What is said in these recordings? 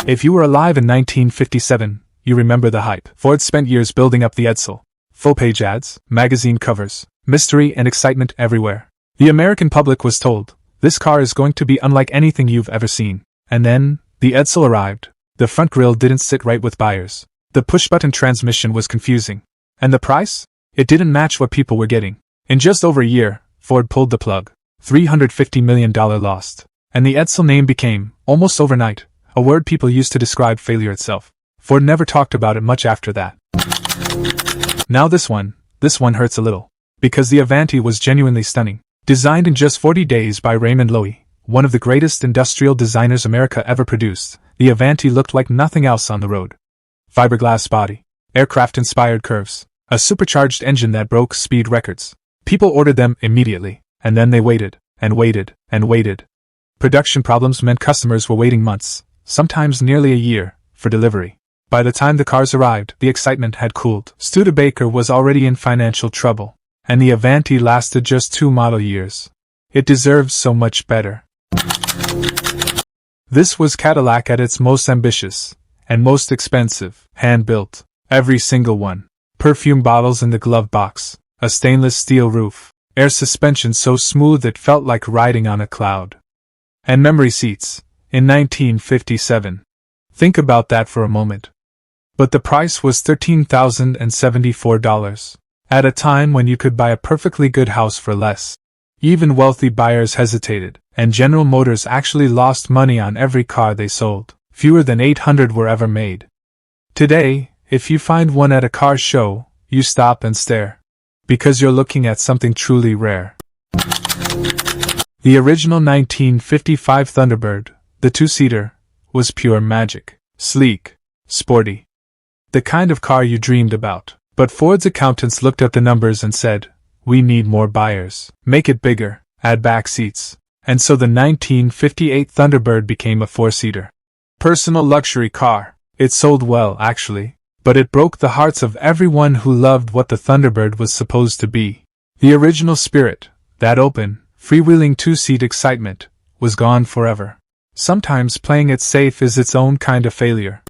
If you were alive in 1957, you remember the hype. Ford spent years building up the Edsel. Full-page ads, magazine covers, mystery and excitement everywhere. The American public was told, this car is going to be unlike anything you've ever seen. And then, the Edsel arrived. The front grille didn't sit right with buyers. The push-button transmission was confusing. And the price? It didn't match what people were getting. In just over a year, Ford pulled the plug. $350 million lost. And the Edsel name became, almost overnight, a word people used to describe failure itself. Ford never talked about it much after that. Now this one hurts a little. Because the Avanti was genuinely stunning. Designed in just 40 days by Raymond Loewy, one of the greatest industrial designers America ever produced, the Avanti looked like nothing else on the road. Fiberglass body, aircraft-inspired curves, a supercharged engine that broke speed records. People ordered them immediately, and then they waited, and waited, and waited. Production problems meant customers were waiting months, sometimes nearly a year, for delivery. By the time the cars arrived, the excitement had cooled. Studebaker was already in financial trouble, and the Avanti lasted just 2 model years. It deserved so much better. This was Cadillac at its most ambitious, and most expensive, hand-built, every single one. Perfume bottles in the glove box, a stainless steel roof, air suspension so smooth it felt like riding on a cloud. And memory seats, in 1957. Think about that for a moment. But the price was $13,074, at a time when you could buy a perfectly good house for less. Even wealthy buyers hesitated, and General Motors actually lost money on every car they sold. Fewer than 800 were ever made. Today, if you find one at a car show, you stop and stare. Because you're looking at something truly rare. The original 1955 Thunderbird, the 2-seater, was pure magic. Sleek, sporty. The kind of car you dreamed about. But Ford's accountants looked at the numbers and said, we need more buyers. Make it bigger, add back seats. And so the 1958 Thunderbird became a 4-seater. Personal luxury car. It sold well, actually. But it broke the hearts of everyone who loved what the Thunderbird was supposed to be. The original spirit, that open, freewheeling 2-seat excitement, was gone forever. Sometimes playing it safe is its own kind of failure.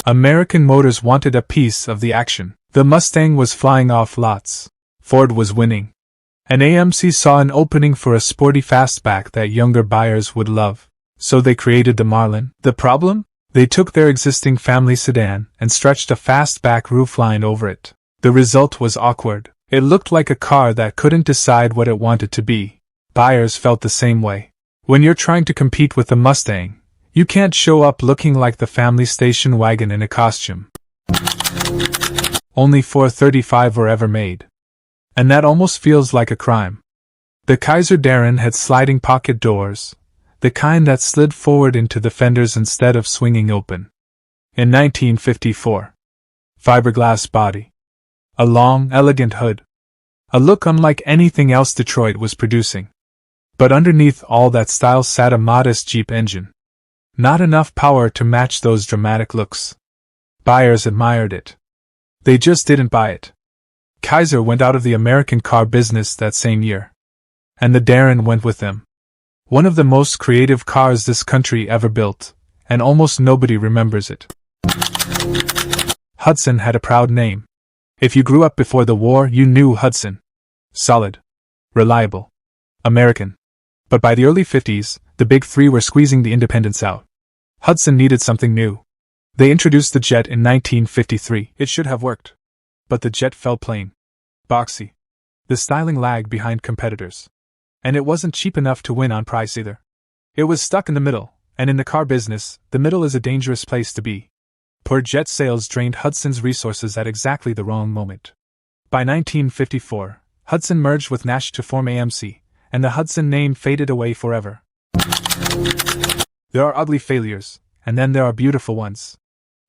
American Motors wanted a piece of the action. The Mustang was flying off lots. Ford was winning. And AMC saw an opening for a sporty fastback that younger buyers would love. So they created the Marlin. The problem? They took their existing family sedan and stretched a fastback roofline over it. The result was awkward. It looked like a car that couldn't decide what it wanted to be. Buyers felt the same way. When you're trying to compete with the Mustang, you can't show up looking like the family station wagon in a costume. Only 435 were ever made. And that almost feels like a crime. The Kaiser Darrin had sliding pocket doors, the kind that slid forward into the fenders instead of swinging open. In 1954. Fiberglass body. A long, elegant hood. A look unlike anything else Detroit was producing. But underneath all that style sat a modest Jeep engine. Not enough power to match those dramatic looks. Buyers admired it. They just didn't buy it. Kaiser went out of the American car business that same year. And the Darrin went with them. One of the most creative cars this country ever built, and almost nobody remembers it. Hudson had a proud name. If you grew up before the war, you knew Hudson. Solid. Reliable. American. But by the early 50s, the big three were squeezing the independents out. Hudson needed something new. They introduced the Jet in 1953. It should have worked. But the Jet fell plain. Boxy. The styling lagged behind competitors. And it wasn't cheap enough to win on price either. It was stuck in the middle, and in the car business, the middle is a dangerous place to be. Poor Jet sales drained Hudson's resources at exactly the wrong moment. By 1954, Hudson merged with Nash to form AMC, and the Hudson name faded away forever. There are ugly failures, and then there are beautiful ones.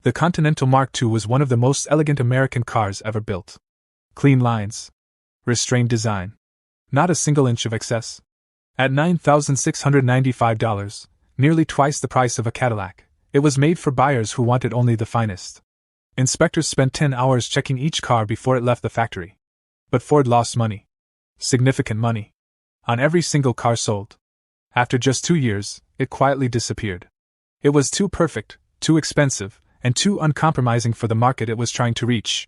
The Continental Mark II was one of the most elegant American cars ever built. Clean lines. Restrained design. Not a single inch of excess. At $9,695, nearly twice the price of a Cadillac, it was made for buyers who wanted only the finest. Inspectors spent 10 hours checking each car before it left the factory. But Ford lost money. Significant money. On every single car sold. After just 2 years, it quietly disappeared. It was too perfect, too expensive, and too uncompromising for the market it was trying to reach.